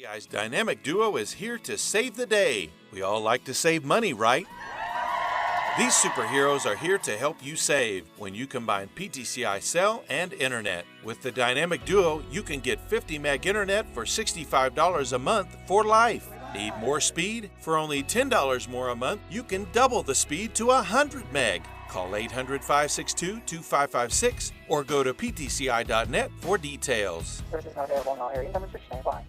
PTCI's dynamic duo is here to save the day. We all like to save money, right? These superheroes are here to help you save when you combine PTCI cell and internet. With the dynamic duo, you can get 50 meg internet for $65 a month for life. Need more speed? For only $10 more a month, you can double the speed to 100 meg. Call 800-562-2556 or go to ptci.net for details. Services not available in all areas. Some restrictions may apply.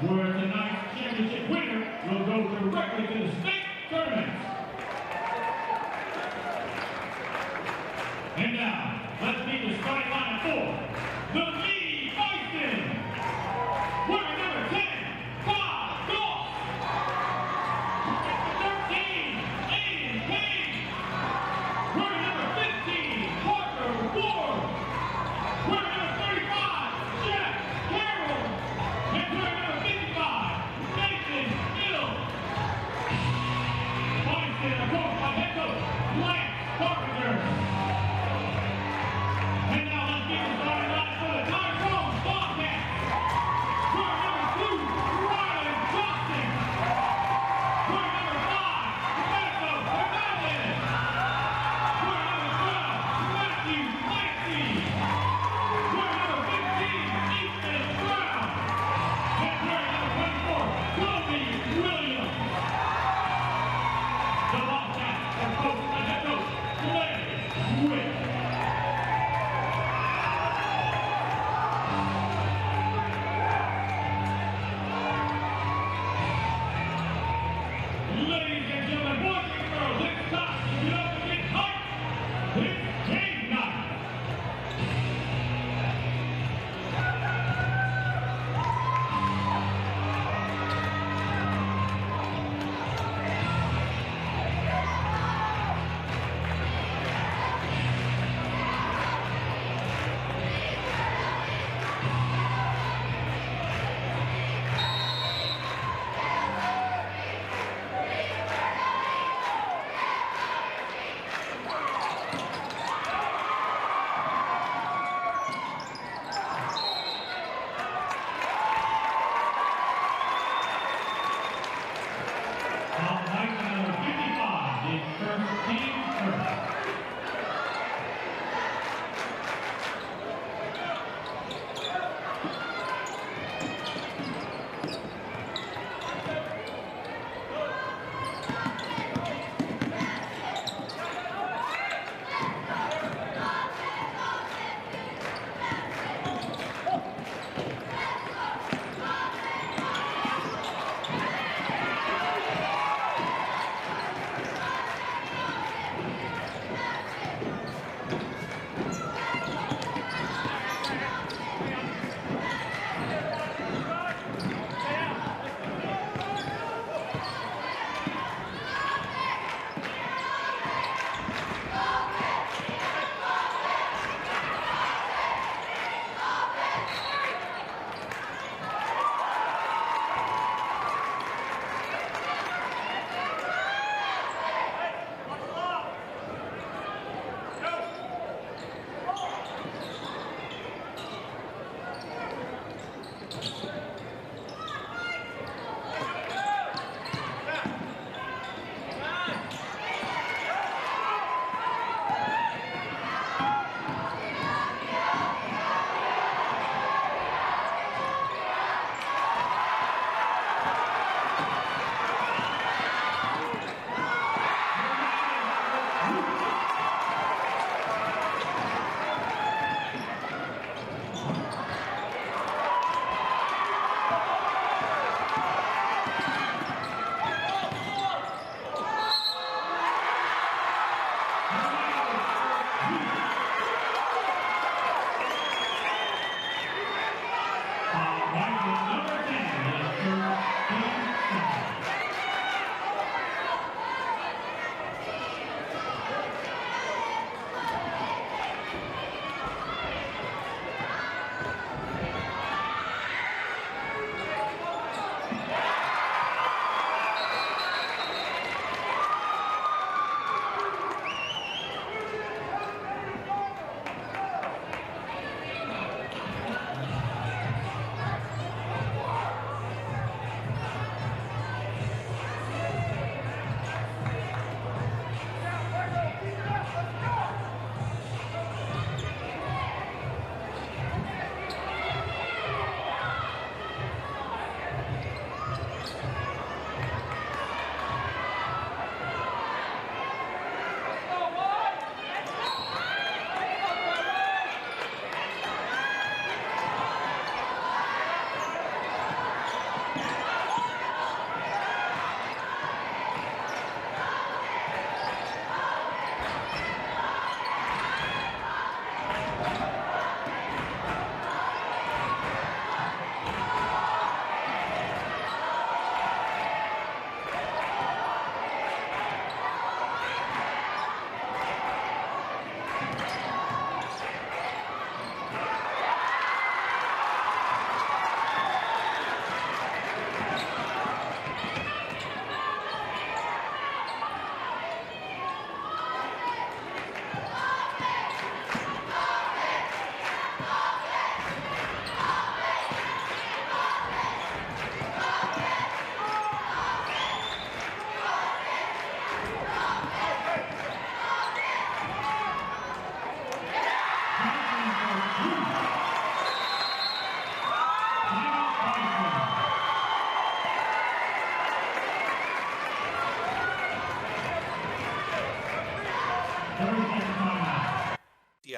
Where tonight's championship winner will go directly to the state tournaments. And now, let's meet the starting line for the Leedey Bison. Winner number 10, Bob Goss. 13, Aiden Payne. Winner number 15, Parker Ward. Winner number 35, Jeff Carroll. And winner number 55, Nathan Hill. Bison, coached by head coach Lance Carpenter. And now let's get started.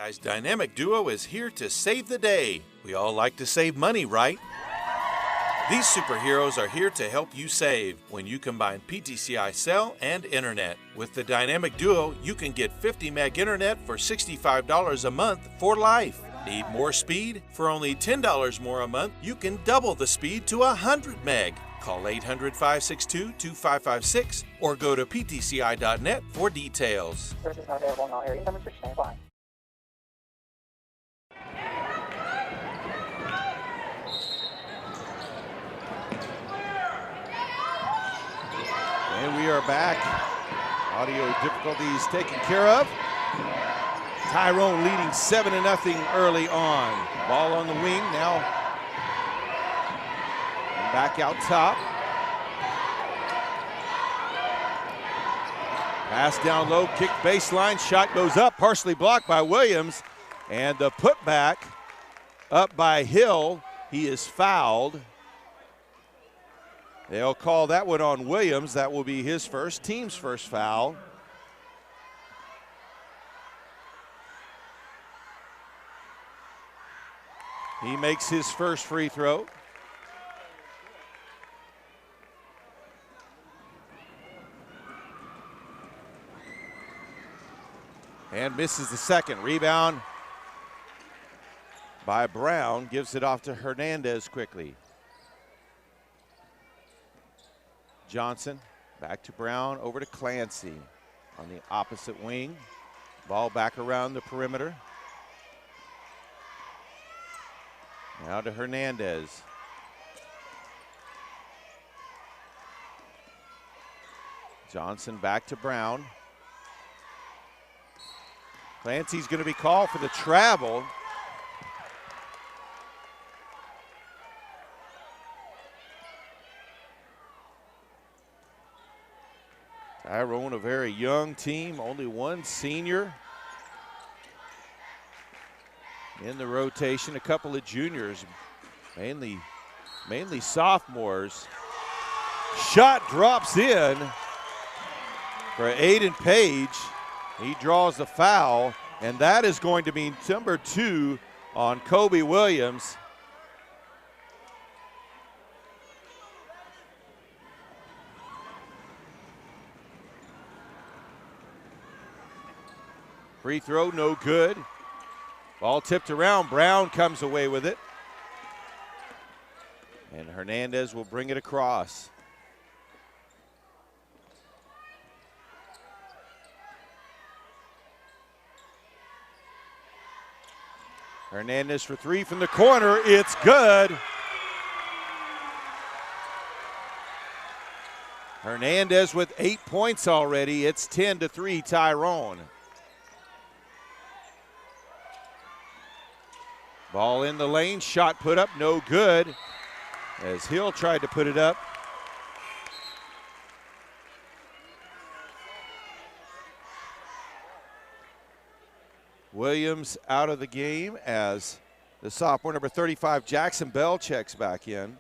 PTCI's dynamic duo is here to save the day. We all like to save money, right? These superheroes are here to help you save when you combine PTCI cell and internet. With the dynamic duo, you can get 50 meg internet for $65 a month for life. Need more speed? For only $10 more a month, you can double the speed to 100 meg. Call 800-562-2556 or go to ptci.net for details. Service not available in all areas. Temperature stand by. And we are back. Audio difficulties taken care of. Tyrone leading 7-0 early on. Ball on the wing now. Back out top. Pass down low, kick baseline, shot goes up, partially blocked by Williams. And the putback up by Hill. He is fouled. They'll call that one on Williams. That will be his first, team's first foul. He makes his first free throw. And misses the second. Rebound by Brown, gives it off to Hernandez quickly. Johnson back to Brown, over to Clancy on the opposite wing. Ball back around the perimeter. Now to Hernandez. Johnson back to Brown. Clancy's going to be called for the travel. Tyrone, a very young team, only one senior in the rotation, a couple of juniors, mainly sophomores. Shot drops in for Aiden Page. He draws the foul, and that is going to mean number 2 on Kobe Williams. Free throw, no good. Ball tipped around. Brown comes away with it. And Hernandez will bring it across. Hernandez for 3 from the corner. It's good. Hernandez with 8 points already. It's 10-3 Tyrone. Ball in the lane, shot put up, no good. As Hill tried to put it up. Williams out of the game as the sophomore number 35, Jackson Bell, checks back in.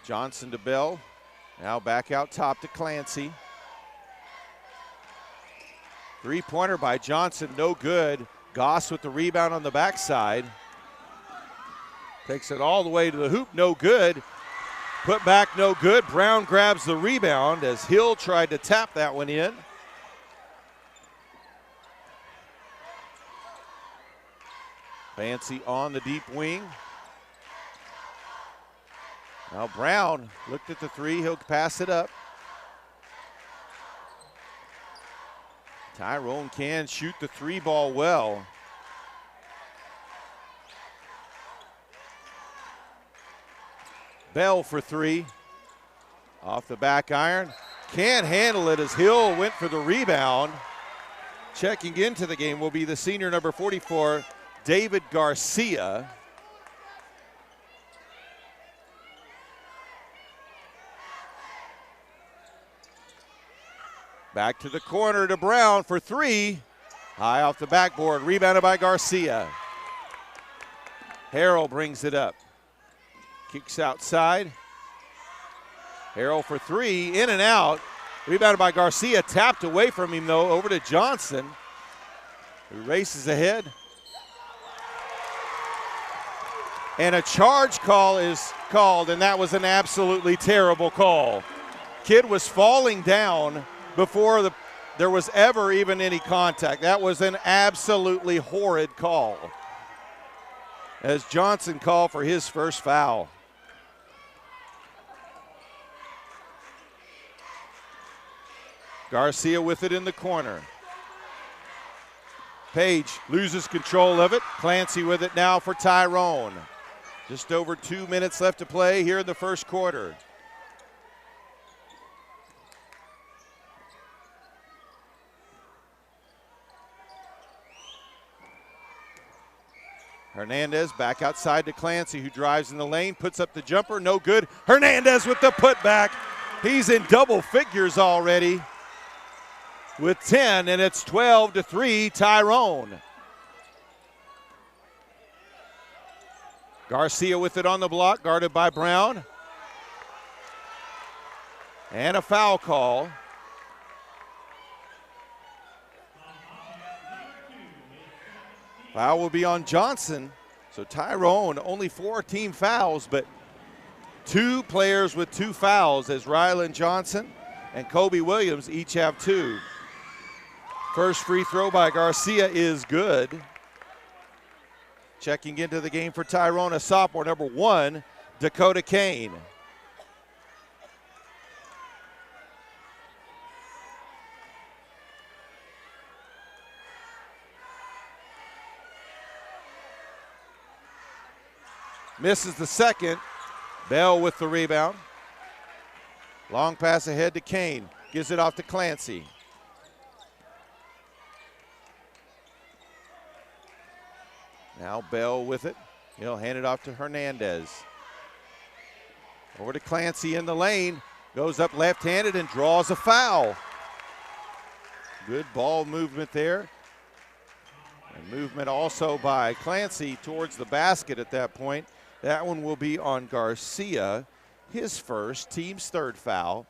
Johnson to Bell. Now back out top to Clancy. Three-pointer by Johnson, no good. Goss with the rebound on the backside. Takes it all the way to the hoop, no good. Put back, no good. Brown grabs the rebound as Hill tried to tap that one in. Fancy on the deep wing. Now Brown looked at the three, he'll pass it up. Tyrone can shoot the three ball well. Bell for three. Off the back iron. Can't handle it as Hill went for the rebound. Checking into the game will be the senior number 44, David Garcia. Back to the corner to Brown for three. High off the backboard, rebounded by Garcia. Harrell brings it up. Kicks outside. Harrell for three, in and out. Rebounded by Garcia, tapped away from him though, over to Johnson, who races ahead. And a charge call is called, and that was an absolutely terrible call. Kid was falling down before there was ever even any contact. That was an absolutely horrid call, as Johnson called for his first foul. Garcia with it in the corner. Page loses control of it. Clancy with it now for Tyrone. Just over 2 minutes left to play here in the first quarter. Hernandez back outside to Clancy, who drives in the lane, puts up the jumper, no good. Hernandez with the putback. He's in double figures already with 10, and it's 12-3 Tyrone. Garcia with it on the block, guarded by Brown. And a foul call. Foul will be on Johnson. So Tyrone, only 4 team fouls, but 2 players with 2 fouls, as Rylan Johnson and Kobe Williams each have 2. First free throw by Garcia is good. Checking into the game for Tyrone, a sophomore, number 1, Dakota Kane. Misses the second. Bell with the rebound. Long pass ahead to Kane. Gives it off to Clancy. Now Bell with it. He'll hand it off to Hernandez. Over to Clancy in the lane. Goes up left-handed and draws a foul. Good ball movement there. And movement also by Clancy towards the basket at that point. That one will be on Garcia, his first, team's 3rd foul.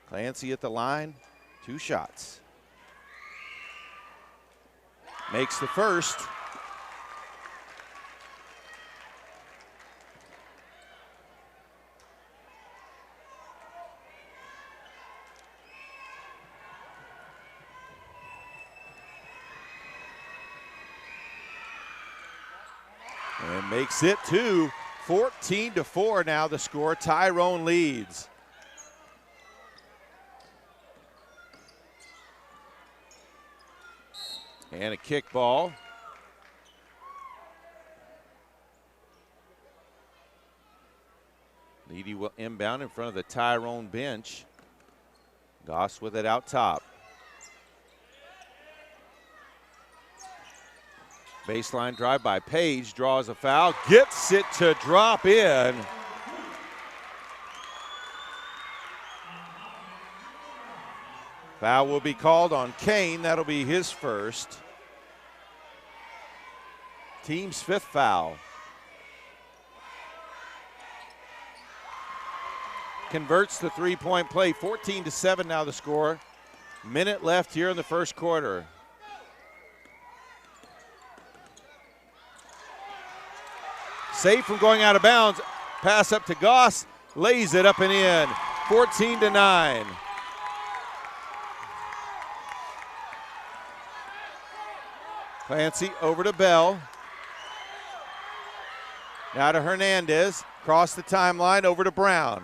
Clancy at the line, 2 shots. Makes the first. And makes it 2. 14-4 now the score. Tyrone leads. And a kick ball Leedey will inbound in front of the Tyrone bench. Goss with it out top. Baseline drive by Page, draws a foul, gets it to drop in. Foul will be called on Kane. That'll be his first. Team's fifth foul. Converts the three-point play. 14-7 now the score. Minute left here in the first quarter. Saved from going out of bounds. Pass up to Goss. Lays it up and in. 14-9. Clancy over to Bell. Now to Hernandez. Across the timeline over to Brown.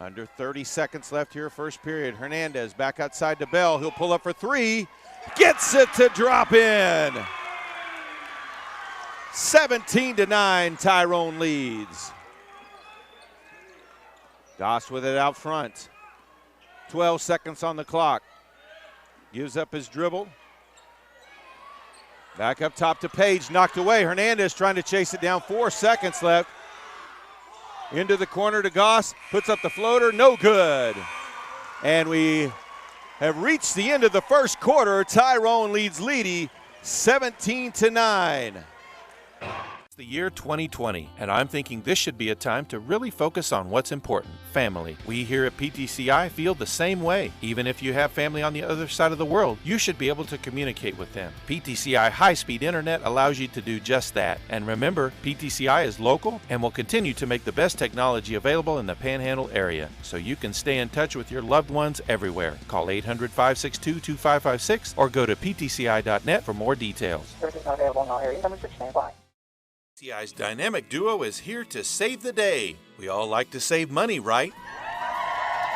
Under 30 seconds left here, first period. Hernandez back outside to Bell. He'll pull up for three. Gets it to drop in. 17-9, Tyrone leads. Goss with it out front. 12 seconds on the clock. Gives up his dribble. Back up top to Page, knocked away. Hernandez trying to chase it down. 4 seconds left. Into the corner to Goss, puts up the floater, no good. And we have reached the end of the first quarter. Tyrone leads Leedey 17-9. It's the year 2020, and I'm thinking this should be a time to really focus on what's important, family. We here at PTCI feel the same way. Even if you have family on the other side of the world, you should be able to communicate with them. PTCI high-speed internet allows you to do just that. And remember, PTCI is local and will continue to make the best technology available in the Panhandle area, so you can stay in touch with your loved ones everywhere. Call 800-562-2556 or go to ptci.net for more details. Services not available in all areas. Numbers for stand by. PTCI's dynamic duo is here to save the day. We all like to save money, right?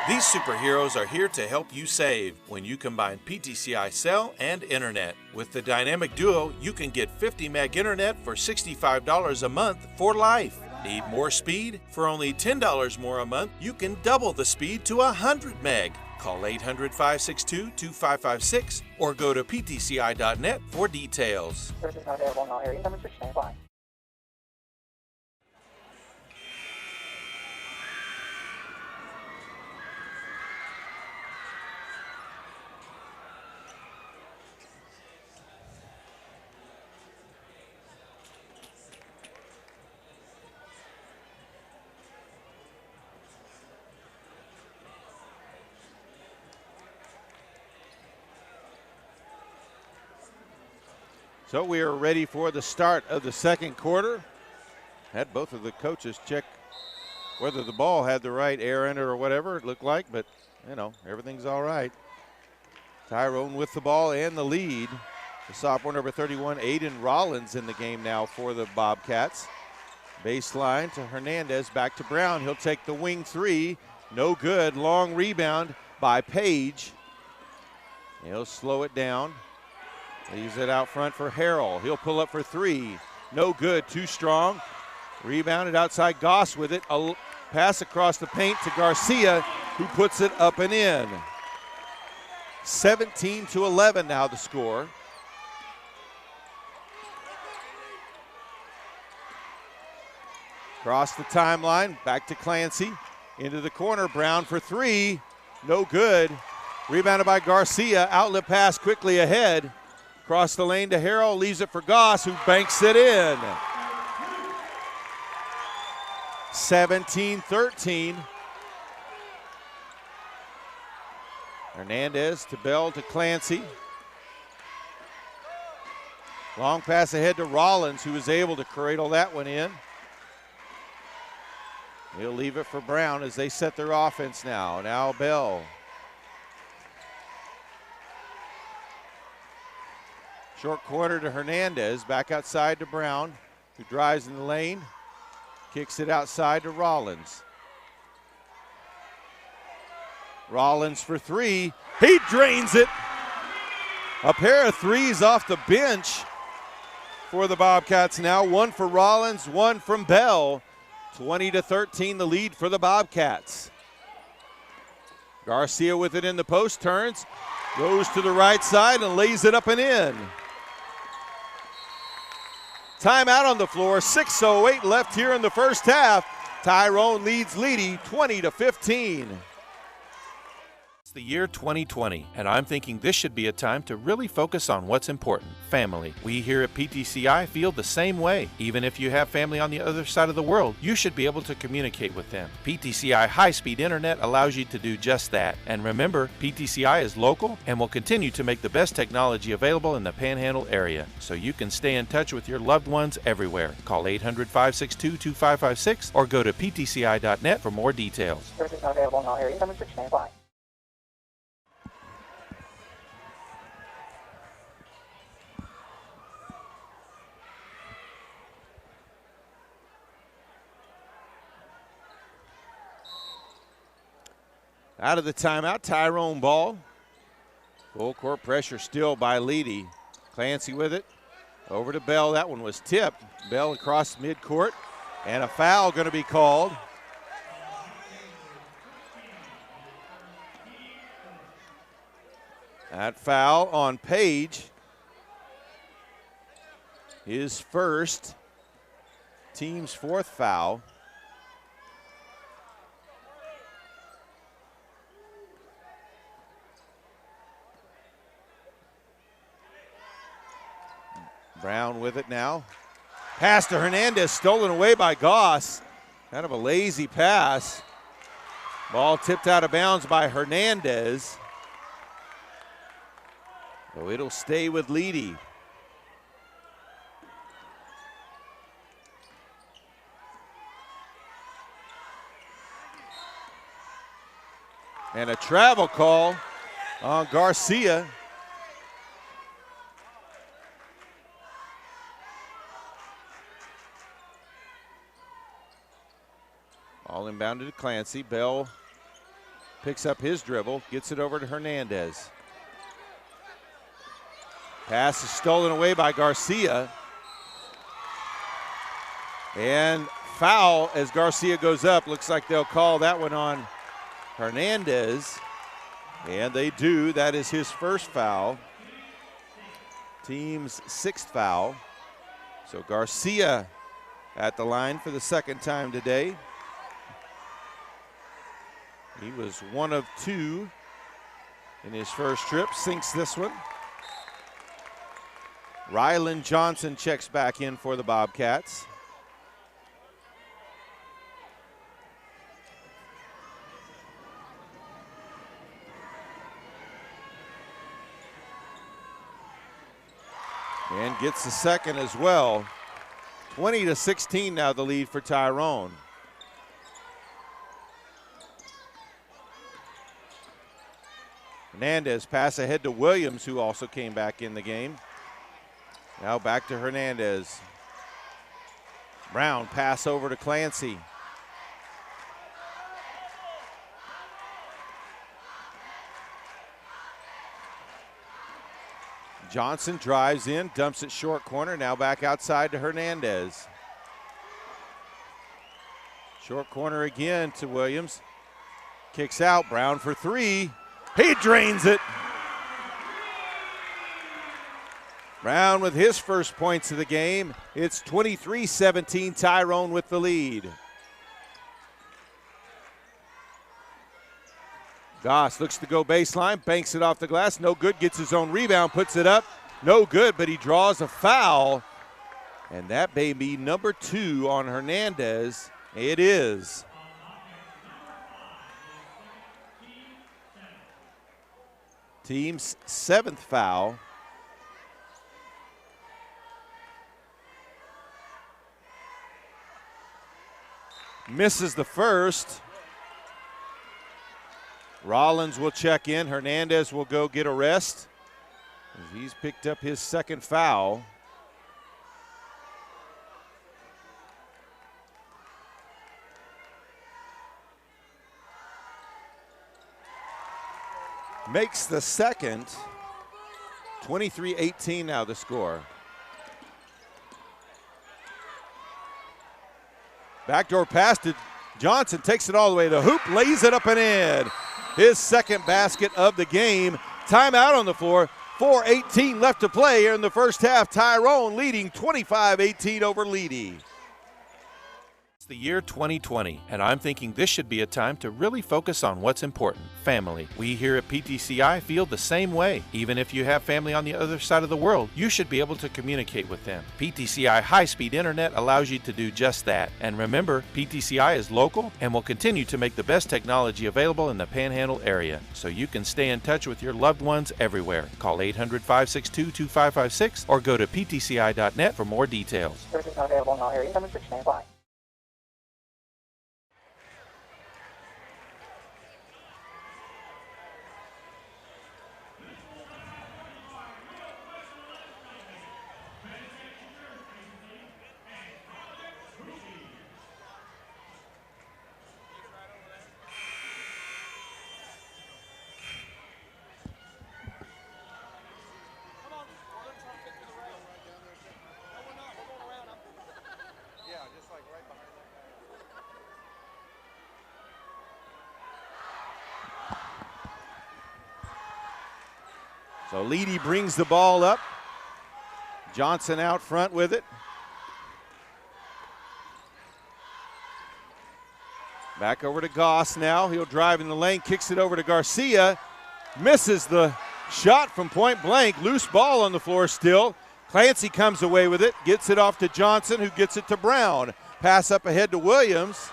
These superheroes are here to help you save when you combine PTCI cell and internet. With the dynamic duo, you can get 50 meg internet for $65 a month for life. Need more speed? For only $10 more a month, you can double the speed to 100 meg. Call 800-562-2556 or go to ptci.net for details. Services not available in all areas. Numbers for stand by. So we are ready for the start of the second quarter. Had both of the coaches check whether the ball had the right air in it or whatever it looked like, but you know, everything's all right. Tyrone with the ball and the lead. The sophomore number 31, Aiden Rollins, in the game now for the Bobcats. Baseline to Hernandez, back to Brown. He'll take the wing three. No good. Long rebound by Page. He'll slow it down. Leaves it out front for Harrell. He'll pull up for three. No good. Too strong. Rebounded outside. Goss with it. A pass across the paint to Garcia, who puts it up and in. 17-11 now the score. Across the timeline, back to Clancy. Into the corner, Brown for three. No good. Rebounded by Garcia. Outlet pass quickly ahead. Across the lane to Harrell, leaves it for Goss, who banks it in. 17-13. Hernandez to Bell to Clancy. Long pass ahead to Rollins, who was able to cradle that one in. He'll leave it for Brown as they set their offense now. Now Bell. Short corner to Hernandez, back outside to Brown, who drives in the lane, kicks it outside to Rollins. Rollins for three, he drains it. A pair of threes off the bench for the Bobcats now. One for Rollins, one from Bell. 20-13 the lead for the Bobcats. Garcia with it in the post, turns, goes to the right side and lays it up and in. Timeout on the floor, 6:08 left here in the first half. Tyrone leads Leedey 20-15. It's the year 2020, and I'm thinking this should be a time to really focus on what's important, family. We here at PTCI feel the same way. Even if you have family on the other side of the world, you should be able to communicate with them. PTCI high-speed internet allows you to do just that. And remember, PTCI is local and will continue to make the best technology available in the Panhandle area, so you can stay in touch with your loved ones everywhere. Call 800-562-2556 or go to ptci.net for more details. Service not available in all areas. Number 6, stand by. Out of the timeout, Tyrone ball. Full court pressure still by Leedey. Clancy with it. Over to Bell. That one was tipped. Bell across midcourt. And a foul going to be called. That foul on Page. His first. Team's fourth foul. Brown with it now. Pass to Hernandez, stolen away by Goss. Kind of a lazy pass. Ball tipped out of bounds by Hernandez. So it'll stay with Leedey. And a travel call on Garcia. All inbounded to Clancy. Bell picks up his dribble, gets it over to Hernandez. Pass is stolen away by Garcia. And foul as Garcia goes up. Looks like they'll call that one on Hernandez. And they do. That is his first foul. Team's sixth foul. So Garcia at the line for the second time today. He was 1 of 2 in his first trip, sinks this one. Rylan Johnson checks back in for the Bobcats. And gets the second as well. 20-16 now the lead for Tyrone. Hernandez pass ahead to Williams, who also came back in the game. Now back to Hernandez. Brown pass over to Clancy. Johnson drives in, dumps it short corner, now back outside to Hernandez. Short corner again to Williams. Kicks out, Brown for 3. He drains it. Brown with his first points of the game. It's 23-17, Tyrone with the lead. Goss looks to go baseline, banks it off the glass, no good, gets his own rebound, puts it up, no good, but he draws a foul. And that may be number 2 on Hernandez. It is. Team's 7th foul. Misses the first. Rollins will check in. Hernandez will go get a rest. He's picked up his second foul. Makes the second. 23-18 now the score. Backdoor pass to Johnson, takes it all the way to the hoop, lays it up and in. His second basket of the game. Timeout on the floor. 4:18 left to play here in the first half. Tyrone leading 25-18 over Leedey. It's the year 2020, and I'm thinking this should be a time to really focus on what's important, family. We here at PTCI feel the same way. Even if you have family on the other side of the world, you should be able to communicate with them. PTCI high-speed internet allows you to do just that. And remember, PTCI is local and will continue to make the best technology available in the Panhandle area, so you can stay in touch with your loved ones everywhere. Call 800-562-2556 or go to ptci.net for more details. Services not available in all areas. Some restrictions may apply. So Leedey brings the ball up. Johnson out front with it. Back over to Goss now. He'll drive in the lane, kicks it over to Garcia. Misses the shot from point blank. Loose ball on the floor still. Clancy comes away with it, gets it off to Johnson, who gets it to Brown. Pass up ahead to Williams.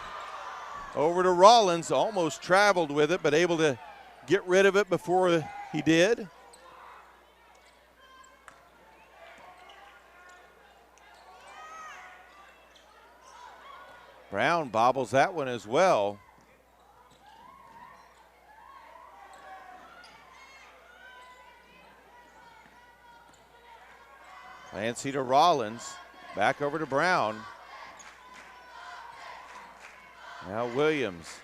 Over to Rollins, almost traveled with it, but able to get rid of it before he did. Brown bobbles that one as well. Clancy to Rollins. Back over to Brown. Now Williams.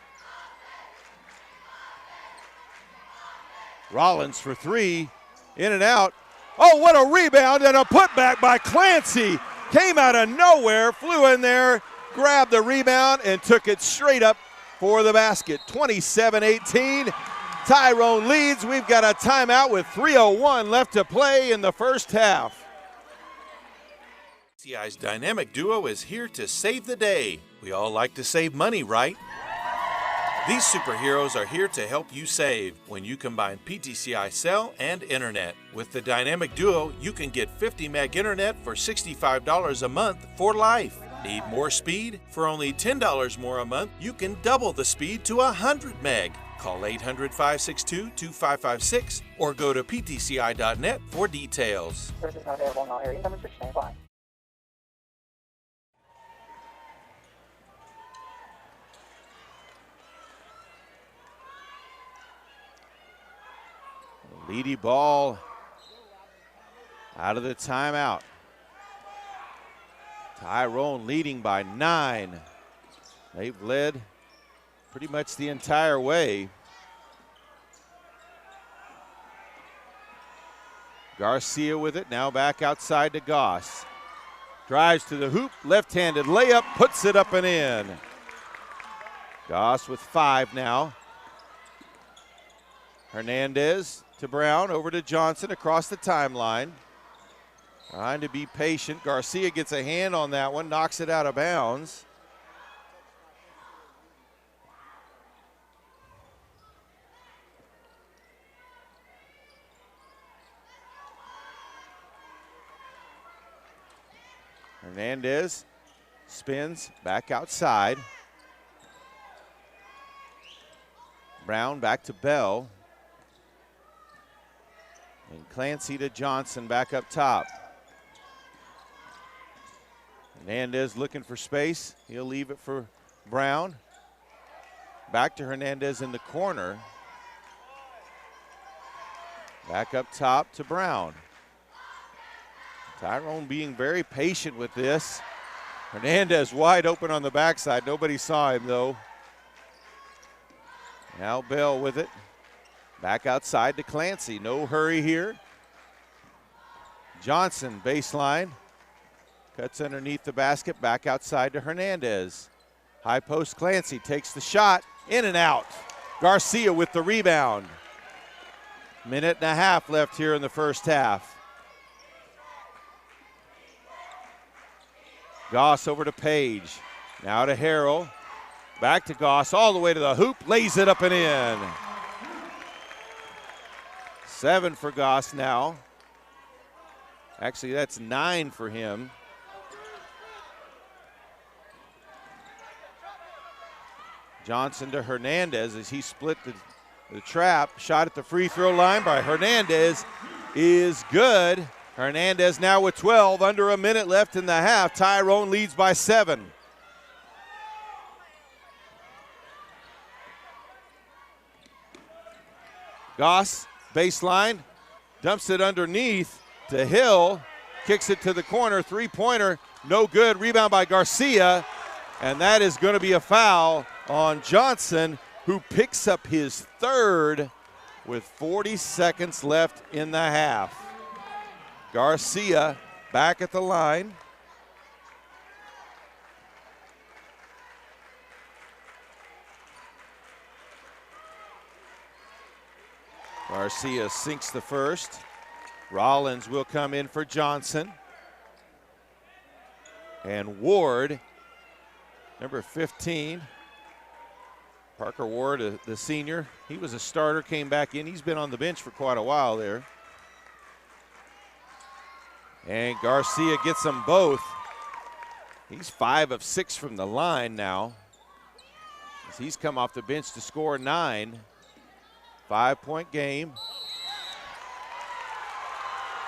Rollins for three. In and out. Oh, what a rebound and a putback by Clancy. Came out of nowhere, flew in there, grabbed the rebound, and took it straight up for the basket. 27-18. Tyrone leads. We've got a timeout with 3:01 left to play in the first half. PTCI's dynamic duo is here to save the day. We all like to save money, right? These superheroes are here to help you save when you combine PTCI cell and internet. With the dynamic duo, you can get 50 meg internet for $65 a month for life. Need more speed? For only $10 more a month, you can double the speed to 100 meg. Call 800-562-2556 or go to ptci.net for details. Services not available in all areas. Some restrictions may apply. Leedey ball out of the timeout. Tyrone leading by 9. They've led pretty much the entire way. Garcia with it, now back outside to Goss. Drives to the hoop, left-handed layup, puts it up and in. Goss with 5 now. Hernandez to Brown, over to Johnson across the timeline. Trying to be patient. Garcia gets a hand on that one, knocks it out of bounds. Hernandez spins back outside. Brown back to Bell. And Clancy to Johnson back up top. Hernandez looking for space. He'll leave it for Brown. Back to Hernandez in the corner. Back up top to Brown. Tyrone being very patient with this. Hernandez wide open on the backside. Nobody saw him though. Now Bell with it. Back outside to Clancy. No hurry here. Johnson baseline. Cuts underneath the basket. Back outside to Hernandez. High post, Clancy takes the shot, in and out. Garcia with the rebound. Minute and a half left here in the first half. Goss over to Page. Now to Harrell. Back to Goss, all the way to the hoop, lays it up and in. 7 for Goss now. Actually, that's 9 for him. Johnson to Hernandez as he split the trap. Shot at the free throw line by Hernandez is good. Hernandez now with 12, under a minute left in the half. Tyrone leads by 7. Goss, baseline, dumps it underneath to Hill, kicks it to the corner, three-pointer, no good. Rebound by Garcia, and that is going to be a foul on Johnson, who picks up his third with 40 seconds left in the half. Garcia back at the line. Garcia sinks the first. Rollins will come in for Johnson. And Ward, number 15, Parker Ward, the senior. He was a starter, came back in. He's been on the bench for quite a while there. And Garcia gets them both. He's 5 of 6 from the line now, as he's come off the bench to score 9. 5-point game.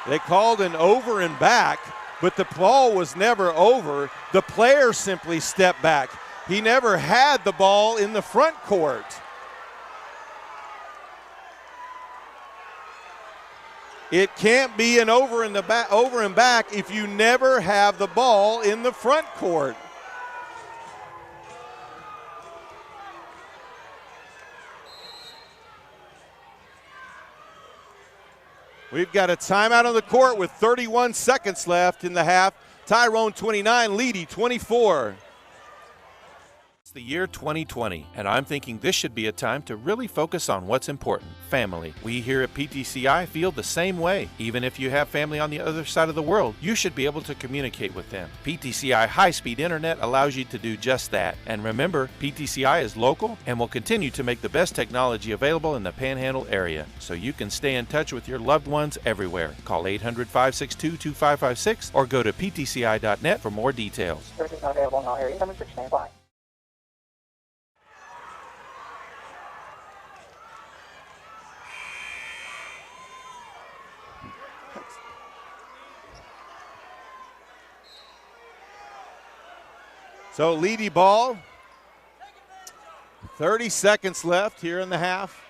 They called an over and back, but the ball was never over. The player simply stepped back. He never had the ball in the front court. It can't be an over and back if you never have the ball in the front court. We've got a timeout on the court with 31 seconds left in the half. Tyrone 29, Leedey 24. It's the year 2020, and I'm thinking this should be a time to really focus on what's important, family. We here at PTCI feel the same way. Even if you have family on the other side of the world, you should be able to communicate with them. PTCI high-speed internet allows you to do just that. And remember, PTCI is local and will continue to make the best technology available in the Panhandle area, so you can stay in touch with your loved ones everywhere. Call 800-562-2556 or go to ptci.net for more details. Services not available in all areas. Number 6, stand by. So Leedey ball, 30 seconds left here in the half.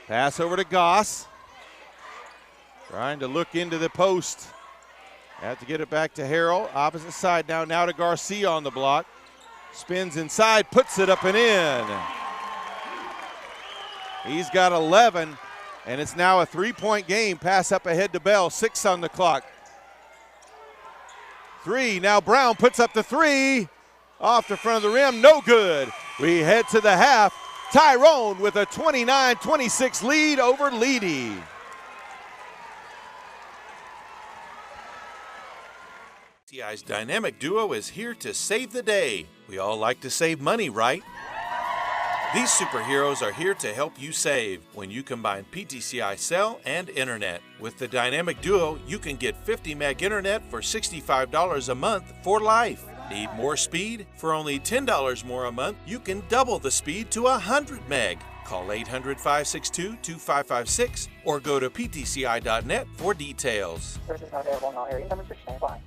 Pass over to Goss. Trying to look into the post. Have to get it back to Harrell. Opposite side now to Garcia on the block. Spins inside, puts it up and in. He's got 11, and it's now a 3-point game. Pass up ahead to Bell, 6 on the clock. 3, now Brown puts up the 3. Off the front of the rim, no good. We head to the half. Tyrone with a 29-26 lead over Leedey. PTCI's dynamic duo is here to save the day. We all like to save money, right? These superheroes are here to help you save when you combine PTCI cell and internet. With the dynamic duo, you can get 50 meg internet for $65 a month for life. Need more speed? For only $10 more a month, you can double the speed to 100 meg. Call 800-562-2556 or go to ptci.net for details. Services not available in all areas. Number 6, stand by.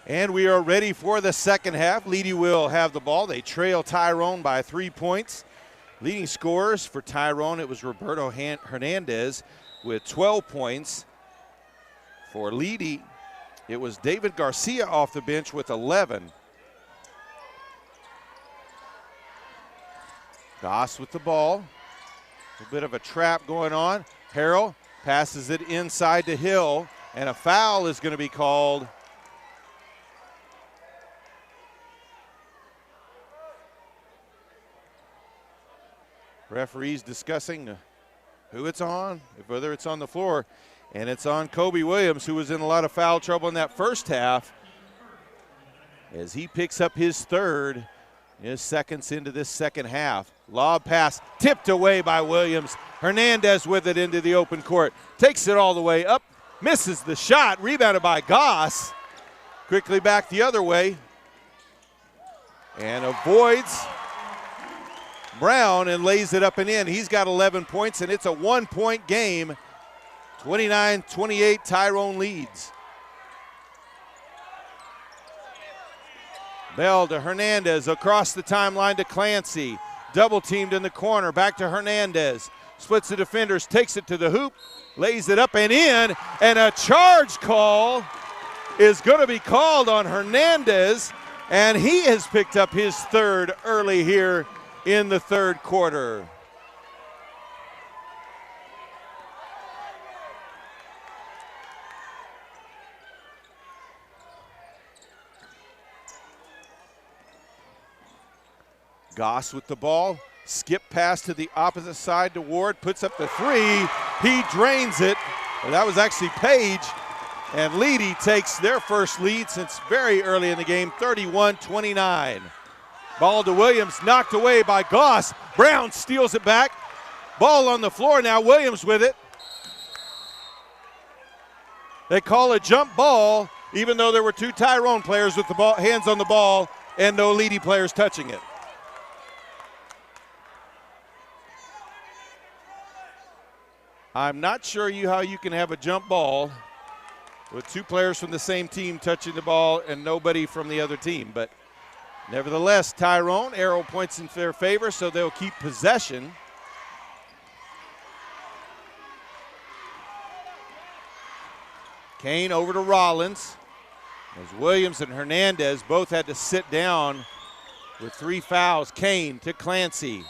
And we are ready for the second half. Leedey will have the ball. They trail Tyrone by 3 points. Leading scorers for Tyrone, it was Roberto Hernandez with 12 points. For Leedey, it was David Garcia off the bench with 11. Goss with the ball. A bit of a trap going on. Harrell passes it inside to Hill, and a foul is going to be called. Referees discussing who it's on, whether it's on the floor, and it's on Kobe Williams, who was in a lot of foul trouble in that first half, as he picks up his third, his seconds into this second half. Lob pass tipped away by Williams. Hernandez with it into the open court. Takes it all the way up, misses the shot, rebounded by Goss. Quickly back the other way, and avoids Brown and lays it up and in. He's got 11 points, and it's a 1-point game. 29-28, Tyrone leads. Bell to Hernandez, across the timeline to Clancy. Double teamed in the corner, back to Hernandez. Splits the defenders, takes it to the hoop, lays it up and in, and a charge call is going to be called on Hernandez, and he has picked up his third early here in the third quarter. Goss with the ball, skip pass to the opposite side to Ward, puts up the three, he drains it. Well, that was actually Page, and Leedey takes their first lead since very early in the game, 31-29. Ball to Williams, knocked away by Goss. Brown steals it back. Ball on the floor now, Williams with it. They call a jump ball, even though there were two Tyrone players with the ball, hands on the ball, and no Leedey players touching it. I'm not sure how you can have a jump ball with two players from the same team touching the ball and nobody from the other team, but nevertheless, Tyrone, arrow points in their favor, so they'll keep possession. Kane over to Rollins, as Williams and Hernandez both had to sit down with 3 fouls. Kane to Clancy.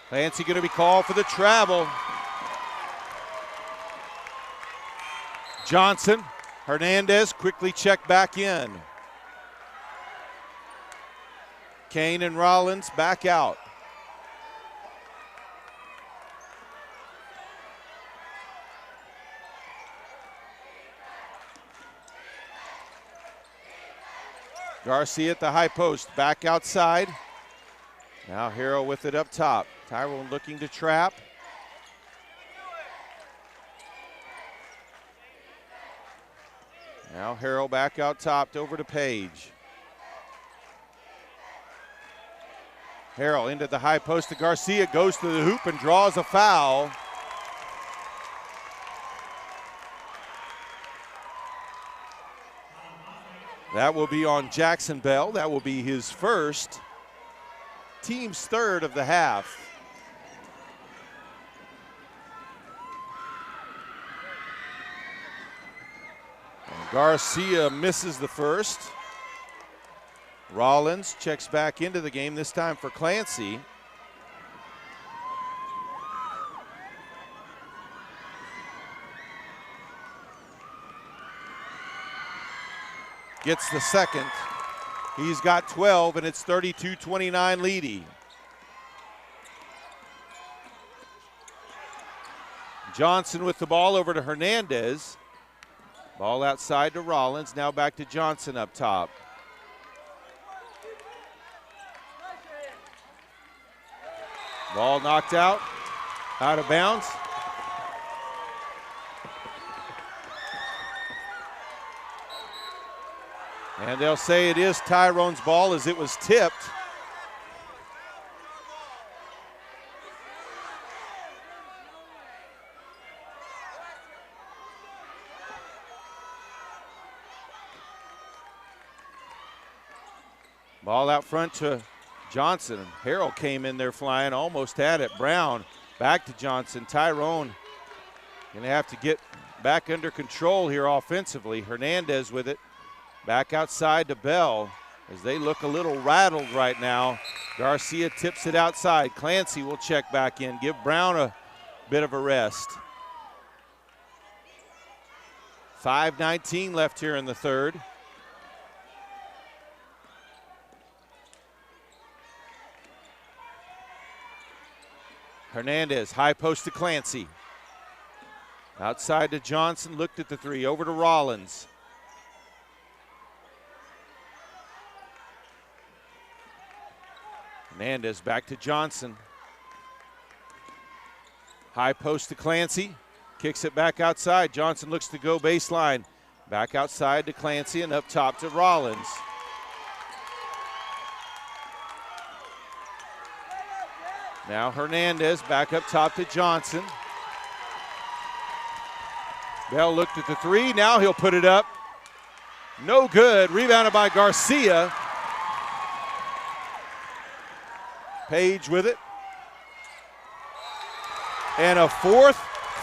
Clancy going to be called for the travel. Johnson, Hernandez quickly check back in. Kane and Rollins back out. Garcia at the high post, back outside. Now Harrell with it up top. Tyrone looking to trap. Now Harrell back out top, over to Page. Harrell into the high post to Garcia, goes to the hoop and draws a foul. That will be on Jackson Bell. That will be his first, team's third of the half. And Garcia misses the first. Rollins checks back into the game, this time for Clancy. Gets the second. He's got 12, and it's 32-29 Leedey. Johnson with the ball over to Hernandez. Ball outside to Rollins, now back to Johnson up top. Ball knocked out of bounds. And they'll say it is Tyrone's ball as it was tipped. Ball out front to Johnson. Harrell came in there flying, almost had it. Brown back to Johnson. Tyrone going to have to get back under control here offensively. Hernandez with it. Back outside to Bell as they look a little rattled right now. Garcia tips it outside. Clancy will check back in. Give Brown a bit of a rest. 5:19 left here in the third. Hernandez, high post to Clancy. Outside to Johnson, looked at the three, over to Rollins. Hernandez back to Johnson. High post to Clancy, kicks it back outside. Johnson looks to go baseline. Back outside to Clancy and up top to Rollins. Now Hernandez back up top to Johnson. Bell looked at the three, now he'll put it up. No good, rebounded by Garcia. Page with it. And a fourth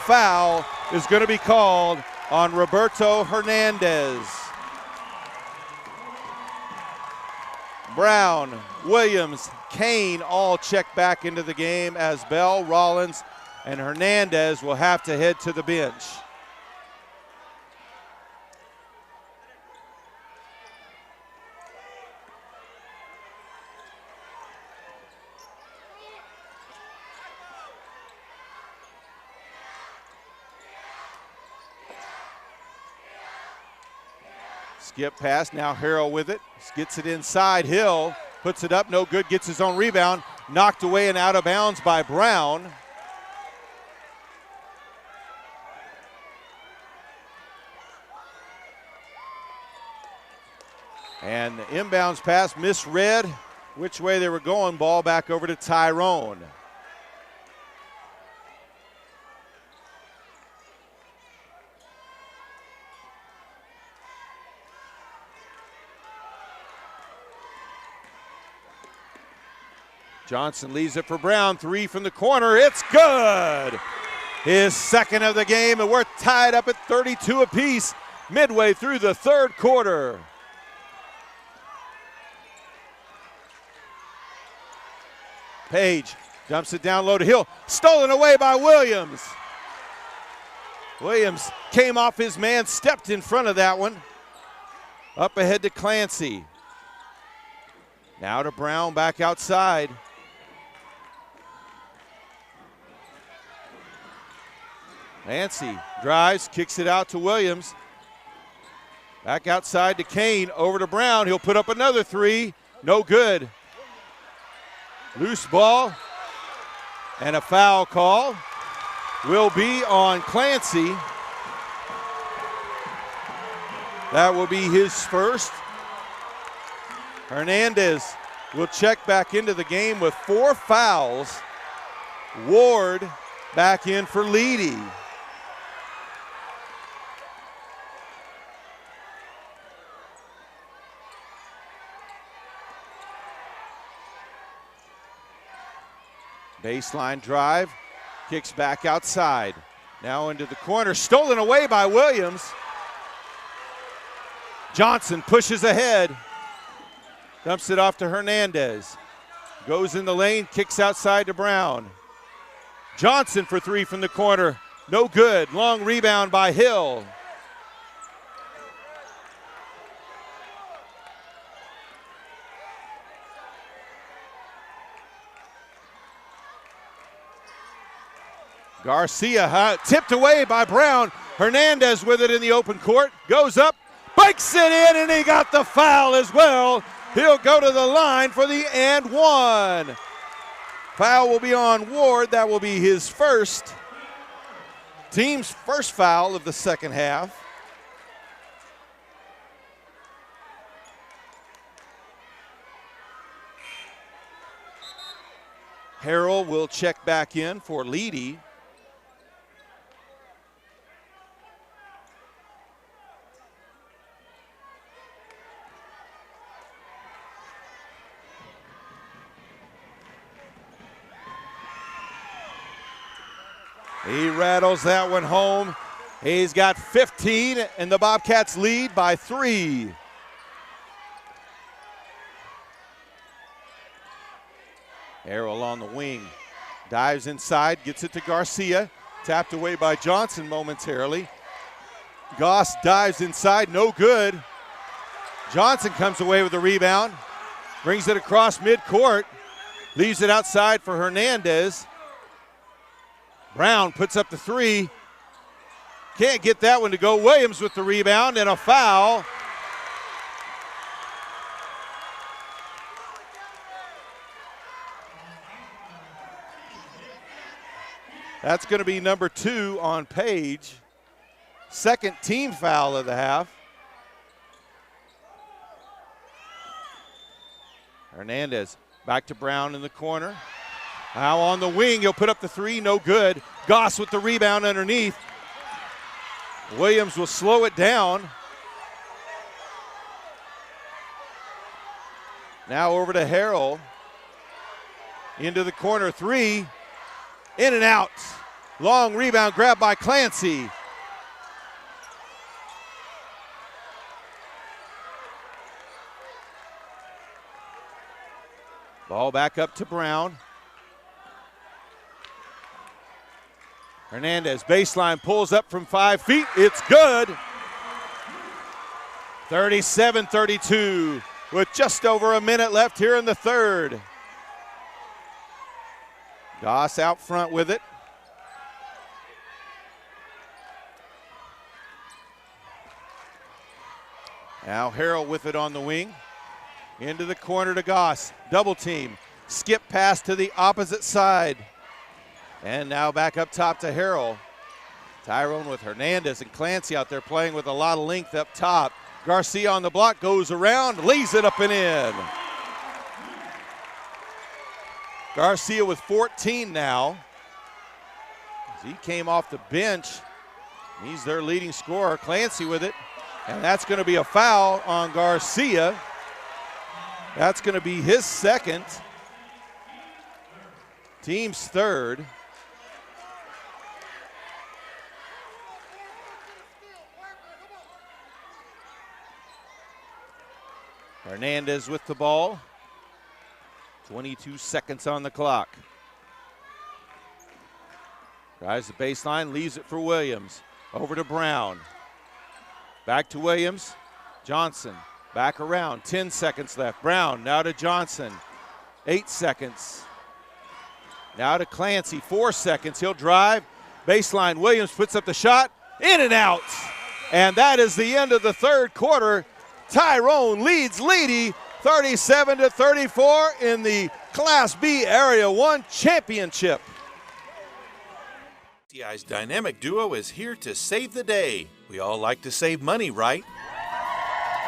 foul is going to be called on Roberto Hernandez. Brown, Williams, Kane all check back into the game as Bell, Rollins, and Hernandez will have to head to the bench. Skip pass, now Harrell with it. Gets it inside, Hill puts it up, no good, gets his own rebound. Knocked away and out of bounds by Brown. And the inbounds pass misread which way they were going. Ball back over to Tyrone. Johnson leaves it for Brown, three from the corner, it's good! His second of the game, and we're tied up at 32 apiece midway through the third quarter. Page dumps it down low to Hill, stolen away by Williams. Williams came off his man, stepped in front of that one. Up ahead to Clancy. Now to Brown, back outside. Clancy drives, kicks it out to Williams. Back outside to Kane, over to Brown. He'll put up another three, no good. Loose ball, and a foul call will be on Clancy. That will be his first. Hernandez will check back into the game with 4 fouls. Ward back in for Leedey. Baseline drive, kicks back outside. Now into the corner, stolen away by Williams. Johnson pushes ahead, dumps it off to Hernandez. Goes in the lane, kicks outside to Brown. Johnson for three from the corner, no good. Long rebound by Hill. Garcia tipped away by Brown. Hernandez with it in the open court. Goes up, breaks it in, and he got the foul as well. He'll go to the line for the and one. Foul will be on Ward. That will be his first. Team's first foul of the second half. Harrell will check back in for Leedey. He rattles that one home. He's got 15, and the Bobcats lead by 3. Harrell on the wing. Dives inside, gets it to Garcia. Tapped away by Johnson momentarily. Goss dives inside, no good. Johnson comes away with the rebound. Brings it across midcourt. Leaves it outside for Hernandez. Brown puts up the 3. Can't get that one to go. Williams with the rebound and a foul. That's going to be number 2 on Page. Second team foul of the half. Hernandez back to Brown in the corner. Now on the wing, he'll put up the 3, no good. Goss with the rebound underneath. Williams will slow it down. Now over to Harrell. Into the corner, 3. In and out. Long rebound grab by Clancy. Ball back up to Brown. Hernandez, baseline, pulls up from 5 feet. It's good. 37-32 with just over a minute left here in the third. Goss out front with it. Now Harrell with it on the wing. Into the corner to Goss. Double team. Skip pass to the opposite side. And now back up top to Harrell. Tyrone with Hernandez and Clancy out there playing with a lot of length up top. Garcia on the block, goes around, lays it up and in. Garcia with 14 now. As he came off the bench. He's their leading scorer. Clancy with it. And that's going to be a foul on Garcia. That's going to be his second. Team's third. Hernandez with the ball. 22 seconds on the clock. Drives the baseline, leaves it for Williams. Over to Brown. Back to Williams. Johnson back around. 10 seconds left. Brown now to Johnson. 8 seconds. Now to Clancy. 4 seconds. He'll drive. Baseline. Williams puts up the shot. In and out. And that is the end of the third quarter. Tyrone leads Leedey 37-34 in the Class B Area 1 championship. PTCI's dynamic duo is here to save the day. We all like to save money, right?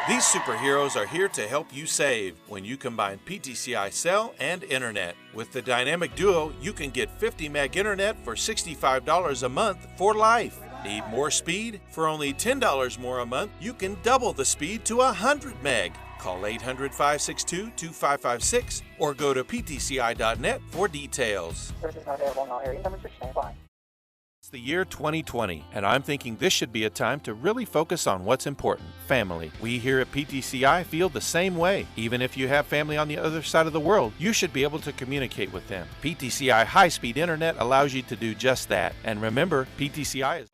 These superheroes are here to help you save when you combine PTCI cell and internet. With the dynamic duo, you can get 50 meg internet for $65 a month for life. Need more speed? For only $10 more a month, you can double the speed to 100 meg. Call 800-562-2556 or go to ptci.net for details. Services not available in all areas. Number 6 standing by. It's the year 2020, and I'm thinking this should be a time to really focus on what's important, family. We here at PTCI feel the same way. Even if you have family on the other side of the world, you should be able to communicate with them. PTCI high-speed internet allows you to do just that. And remember, PTCI is...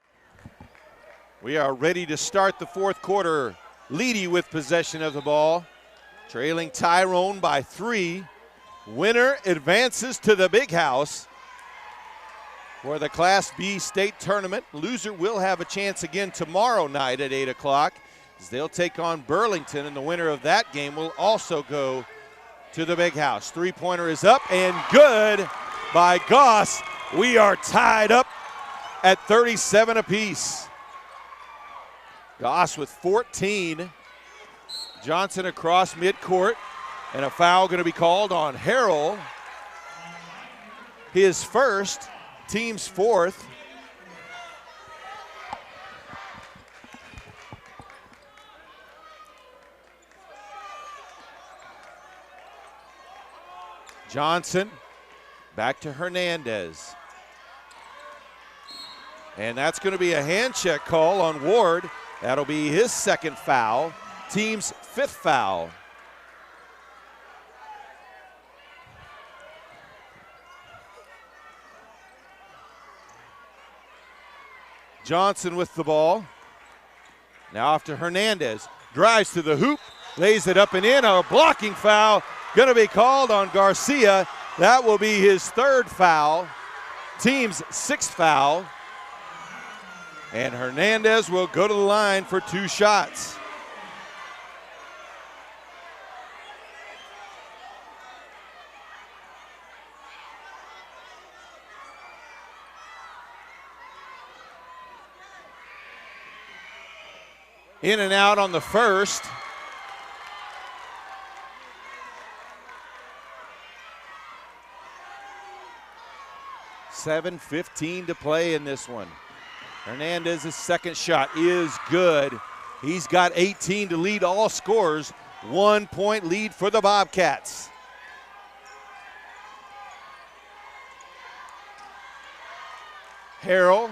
We are ready to start the fourth quarter. Leedey with possession of the ball, trailing Tyrone by 3. Winner advances to the big house for the Class B state tournament. Loser will have a chance again tomorrow night at 8 o'clock as they'll take on Burlington, and the winner of that game will also go to the big house. Three-pointer is up and good by Goss. We are tied up at 37 apiece. Goss with 14. Johnson across midcourt, and a foul going to be called on Harrell. His first, team's fourth. Johnson back to Hernandez. And that's going to be a hand check call on Ward. That'll be his second foul, team's fifth foul. Johnson with the ball. Now off to Hernandez. Drives to the hoop, lays it up and in. A blocking foul going to be called on Garcia. That will be his third foul, team's sixth foul. And Hernandez will go to the line for 2 shots. In and out on the first. $7:15 to play in this one. Hernandez's second shot is good. He's got 18 to lead all scorers. 1 point lead for the Bobcats. Harrell.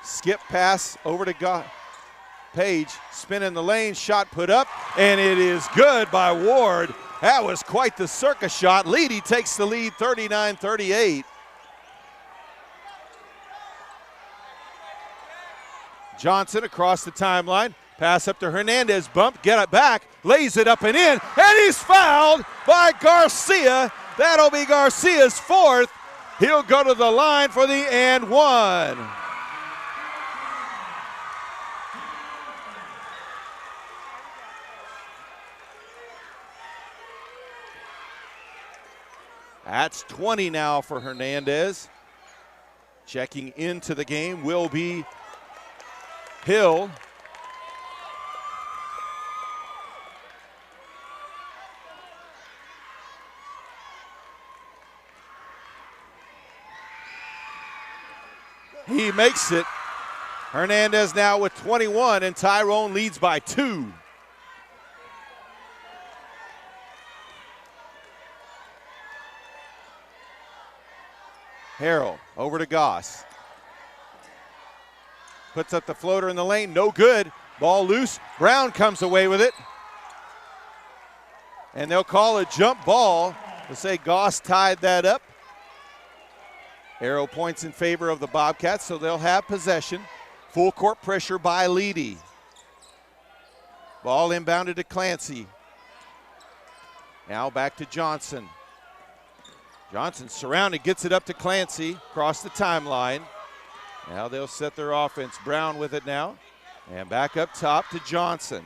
Skip pass over to Page. Spin in the lane, shot put up, and it is good by Ward. That was quite the circus shot. Leedey takes the lead 39-38. Johnson across the timeline. Pass up to Hernandez. Bump, get it back. Lays it up and in. And he's fouled by Garcia. That'll be Garcia's fourth. He'll go to the line for the and one. That's 20 now for Hernandez. Checking into the game will be Hill. He makes it. Hernandez now with 21, and Tyrone leads by 2. Harrell over to Goss. Puts up the floater in the lane, no good. Ball loose, Brown comes away with it. And they'll call a jump ball. They'll say Goss tied that up. Arrow points in favor of the Bobcats, so they'll have possession. Full court pressure by Leedey. Ball inbounded to Clancy. Now back to Johnson. Johnson surrounded, gets it up to Clancy, across the timeline. Now they'll set their offense. Brown with it now. And back up top to Johnson.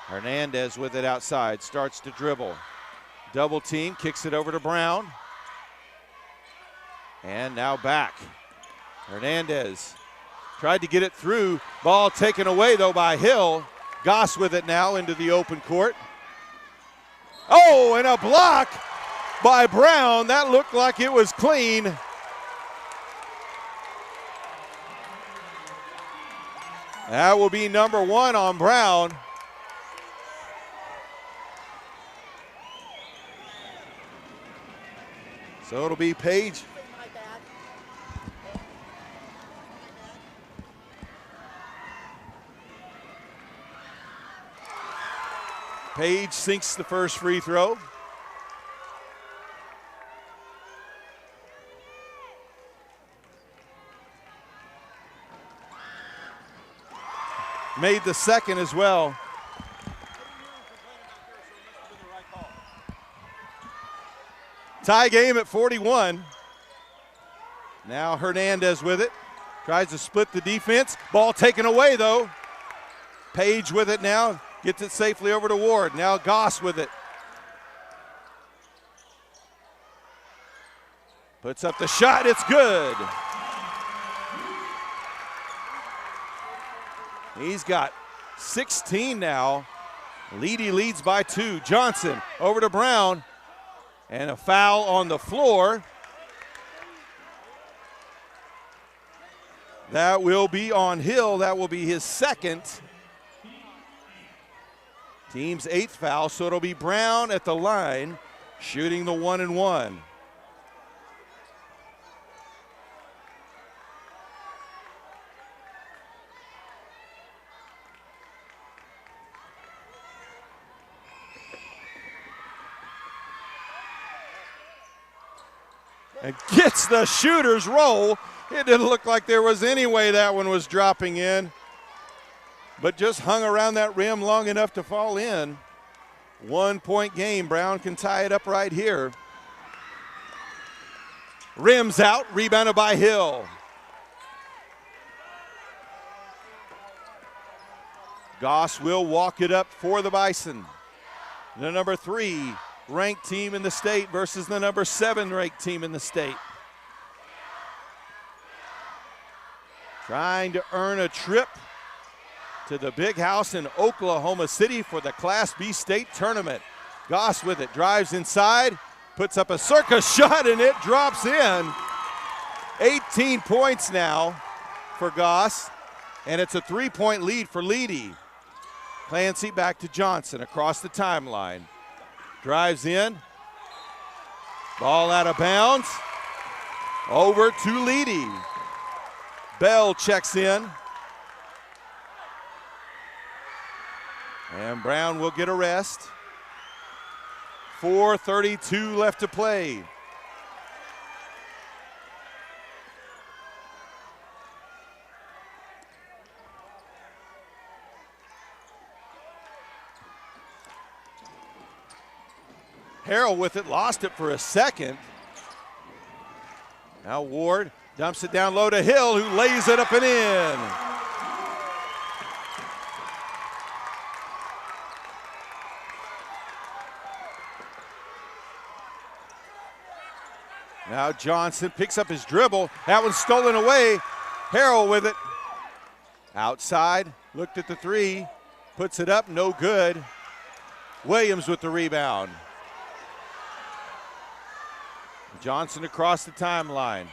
Hernandez with it outside, starts to dribble. Double team, kicks it over to Brown. And now back. Hernandez tried to get it through. Ball taken away though by Hill. Goss with it now into the open court. Oh, and a block by Brown. That looked like it was clean. That will be number 1 on Brown. So it'll be Page. Page sinks the first free throw. Made the second as well. Tie game at 41. Now Hernandez with it. Tries to split the defense. Ball taken away though. Page with it now. Gets it safely over to Ward. Now Goss with it. Puts up the shot. It's good. He's got 16 now. Leedey leads by 2. Johnson over to Brown. And a foul on the floor. That will be on Hill. That will be his second. Team's 8th foul, so it'll be Brown at the line, shooting the 1-and-1. and gets the shooter's roll. It didn't look like there was any way that one was dropping in, but just hung around that rim long enough to fall in. 1 point game. Brown can tie it up right here. Rims out, rebounded by Hill. Goss will walk it up for the Bison. The number 3 ranked team in the state versus the number 7 ranked team in the state. Trying to earn a trip to the big house in Oklahoma City for the Class B state tournament. Goss with it, drives inside, puts up a circus shot, and it drops in. 18 points now for Goss, and it's a 3-point lead for Leedey. Clancy back to Johnson across the timeline. Drives in. Ball out of bounds. Over to Leedey. Bell checks in. And Brown will get a rest. 4:32 left to play. Harrell with it, lost it for a second. Now Ward dumps it down low to Hill, who lays it up and in. Now Johnson picks up his dribble. That one's stolen away. Harrell with it. Outside, looked at the 3, puts it up, no good. Williams with the rebound. Johnson across the timeline.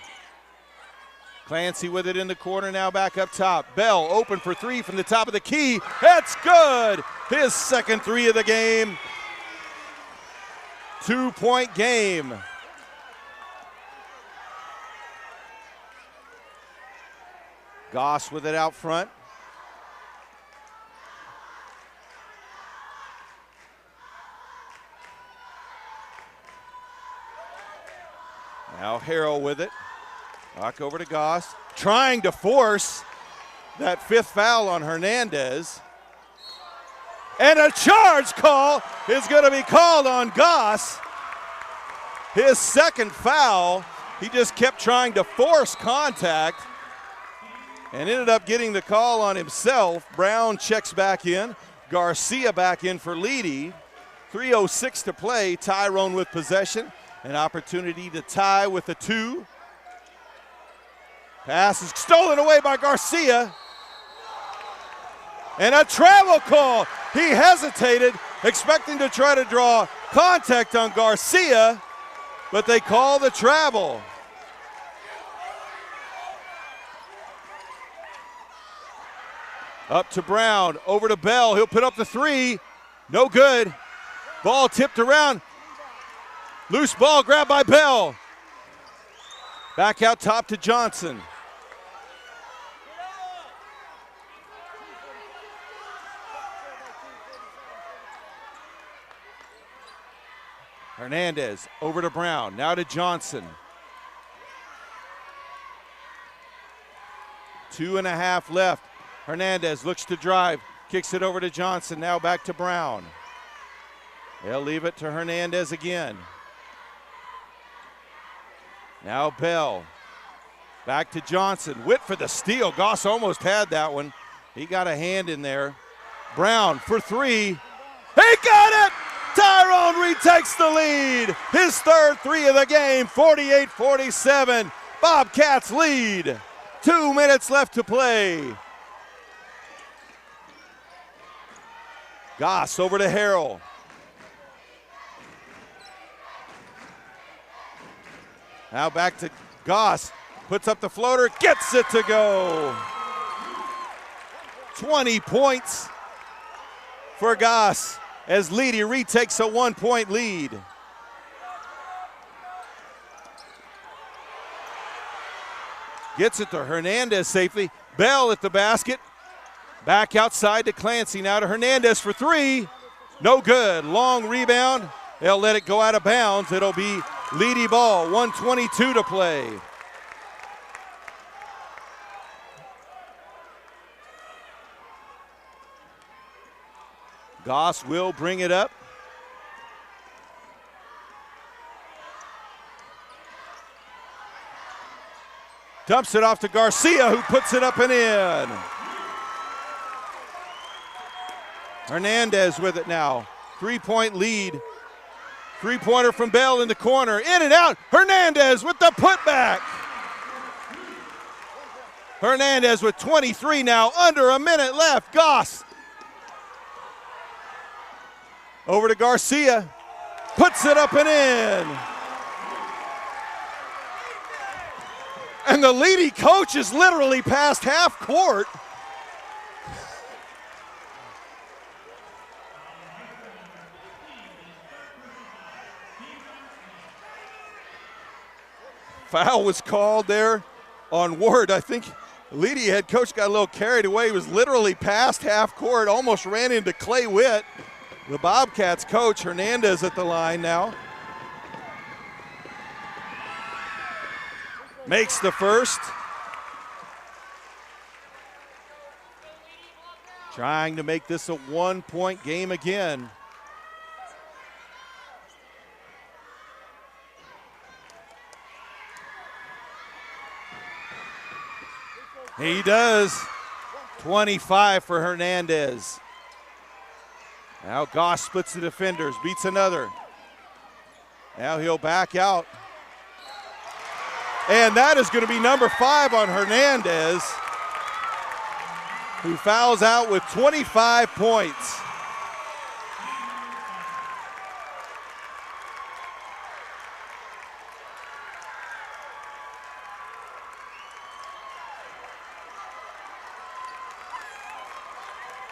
Clancy with it in the corner, now back up top. Bell open for 3 from the top of the key. That's good. His second 3 of the game. 2-point game. Goss with it out front. Now Harrell with it. Back over to Goss. Trying to force that 5th foul on Hernandez. And a charge call is going to be called on Goss. His second foul. He just kept trying to force contact and ended up getting the call on himself. Brown checks back in. Garcia back in for Leedey. 3:06 to play. Tyrone with possession. An opportunity to tie with a 2. Pass is stolen away by Garcia. And a travel call. He hesitated, expecting to try to draw contact on Garcia, but they call the travel. Up to Brown, over to Bell. He'll put up the 3. No good. Ball tipped around. Loose ball grabbed by Bell. Back out top to Johnson. Hernandez over to Brown, now to Johnson. 2.5 left. Hernandez looks to drive, kicks it over to Johnson, now back to Brown. They'll leave it to Hernandez again. Now Bell, back to Johnson. Witt for the steal. Goss almost had that one. He got a hand in there. Brown for 3. He got it! Tyrone retakes the lead. His third 3 of the game, 48-47. Bobcats lead. 2 minutes left to play. Goss over to Harrell. Now back to Goss, puts up the floater, gets it to go. 20 points for Goss as Leedey retakes a 1-point lead. Gets it to Hernandez safely. Bell at the basket. Back outside to Clancy, now to Hernandez for 3. No good, long rebound. They'll let it go out of bounds. It'll be Leedey ball, 1:22 to play. Goss will bring it up. Dumps it off to Garcia, who puts it up and in. Hernandez with it now. 3-point lead. Three-pointer from Bell in the corner. In and out. Hernandez with the putback. Hernandez with 23 now. Under a minute left. Goss. Over to Garcia. Puts it up and in. And the Leedey coach is literally past half court. Foul was called there on Ward. I think Leedey head coach got a little carried away. He was literally past half court, almost ran into Clay Witt. The Bobcats coach, Hernandez at the line now. Makes the first. Trying to make this a one-point game again. He does. 25 for Hernandez. Now Goss splits the defenders, beats another. Now he'll back out. And that is going to be number 5 on Hernandez, who fouls out with 25 points.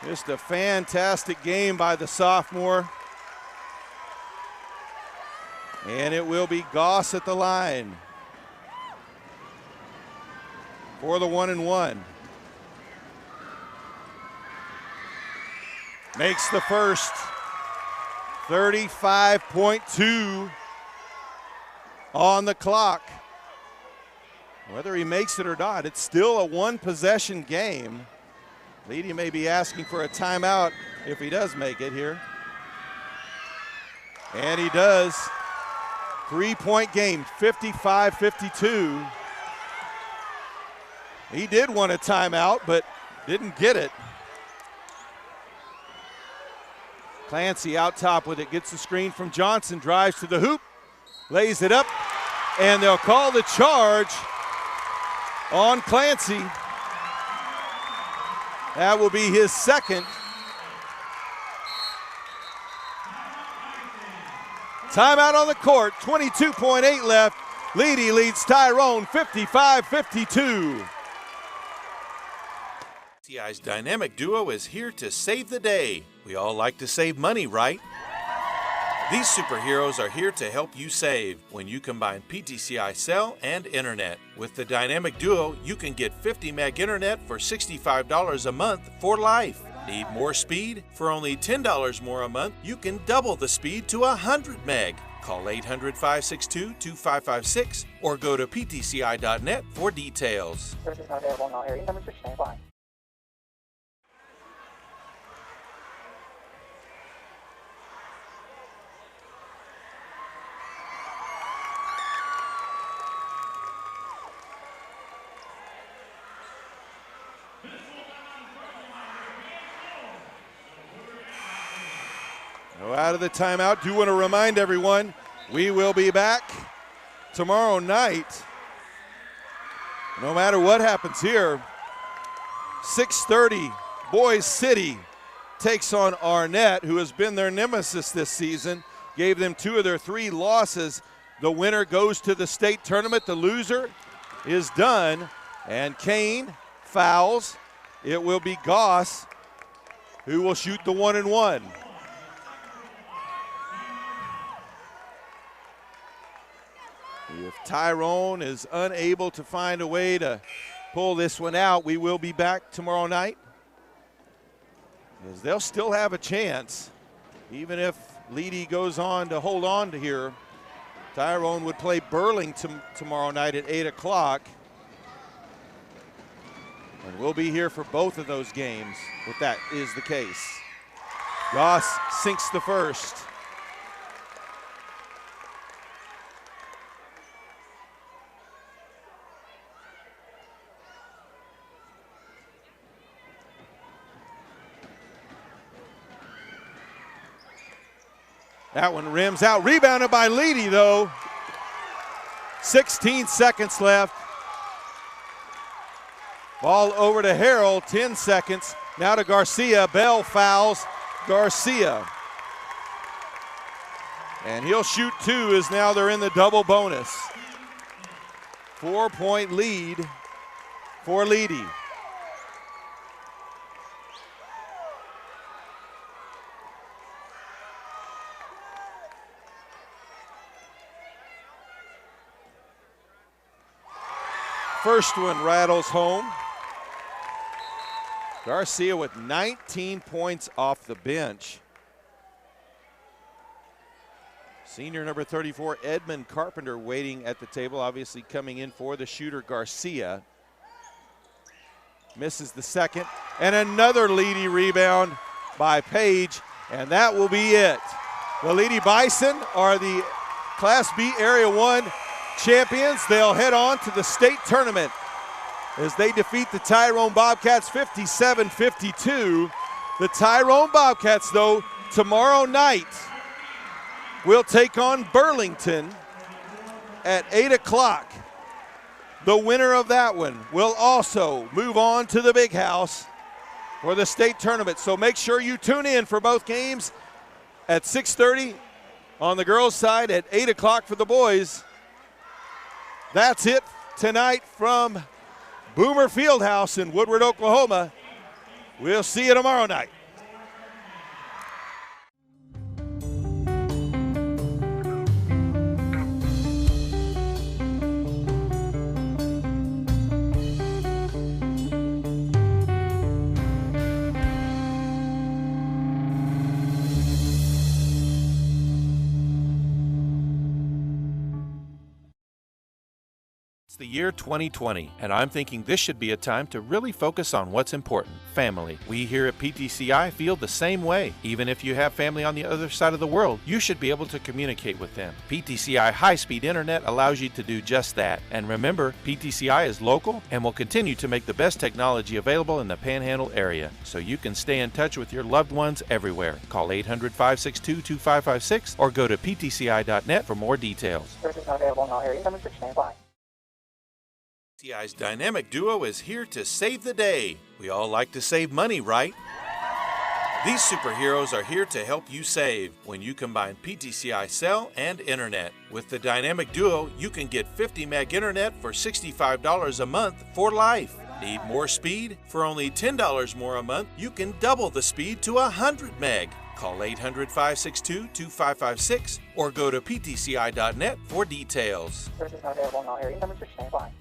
Just a fantastic game by the sophomore. And it will be Goss at the line for the 1-and-1. Makes the first. 35.2 on the clock. Whether he makes it or not, it's still a one-possession game. Leedey may be asking for a timeout if he does make it here. And he does. 3-point game, 55-52. He did want a timeout, but didn't get it. Clancy out top with it, gets the screen from Johnson, drives to the hoop, lays it up, and they'll call the charge on Clancy. That will be his second. Timeout on the court, 22.8 left. Leedey leads Tyrone 55-52. PTCI's dynamic duo is here to save the day. We all like to save money, right? These superheroes are here to help you save when you combine PTCI cell and internet. With the dynamic duo, you can get 50 meg internet for $65 a month for life. Need more speed? For only $10 more a month, you can double the speed to 100 meg. Call 800-562-2556 or go to ptci.net for details. Services not available in all areas. Numbers are stand by. Out of the timeout. Do want to remind everyone, we will be back tomorrow night. No matter what happens here, 6:30, Boys City takes on Arnett, who has been their nemesis this season, gave them 2 of their 3 losses. The winner goes to the state tournament. The loser is done, and Kane fouls. It will be Goss who will shoot the 1-and-1. If Tyrone is unable to find a way to pull this one out, we will be back tomorrow night, as they'll still have a chance, even if Leedey goes on to hold on to here Tyrone would play Burlington tomorrow night at 8 o'clock. And we'll be here for both of those games if that is the case. Goss sinks the first. That one rims out. Rebounded by Leedey, though. 16 seconds left. Ball over to Harrell, 10 seconds. Now to Garcia. Bell fouls Garcia. And he'll shoot two as now they're in the double bonus. 4-point lead for Leedey. First one rattles home. Garcia with 19 points off the bench. Senior number 34, Edmund Carpenter, waiting at the table, obviously coming in for the shooter Garcia. Misses the second, and another Leedey rebound by Page, and that will be it. The Leedey Bison are the Class B Area 1 champions. They'll head on to the state tournament as they defeat the Tyrone Bobcats 57-52. The Tyrone Bobcats, though, tomorrow night will take on Burlington at 8 o'clock. The winner of that one will also move on to the Big House for the state tournament. So make sure you tune in for both games at 6:30 on the girls' side, at 8 o'clock for the boys. That's it tonight from Boomer Fieldhouse in Woodward, Oklahoma. We'll see you tomorrow night. It's the year 2020, and I'm thinking this should be a time to really focus on what's important, family. We here at PTCI feel the same way. Even if you have family on the other side of the world, you should be able to communicate with them. PTCI high-speed internet allows you to do just that. And remember, PTCI is local and will continue to make the best technology available in the Panhandle area, so you can stay in touch with your loved ones everywhere. Call 800-562-2556 or go to ptci.net for more details. Services not available in all areas. Numbers stand by. PTCI's dynamic duo is here to save the day. We all like to save money, right? These superheroes are here to help you save when you combine PTCI cell and internet. With the dynamic duo, you can get 50 meg internet for $65 a month for life. Need more speed? For only $10 more a month, you can double the speed to 100 meg. Call 800-562-2556 or go to ptci.net for details. Services not available in all areas. Numbers stand by.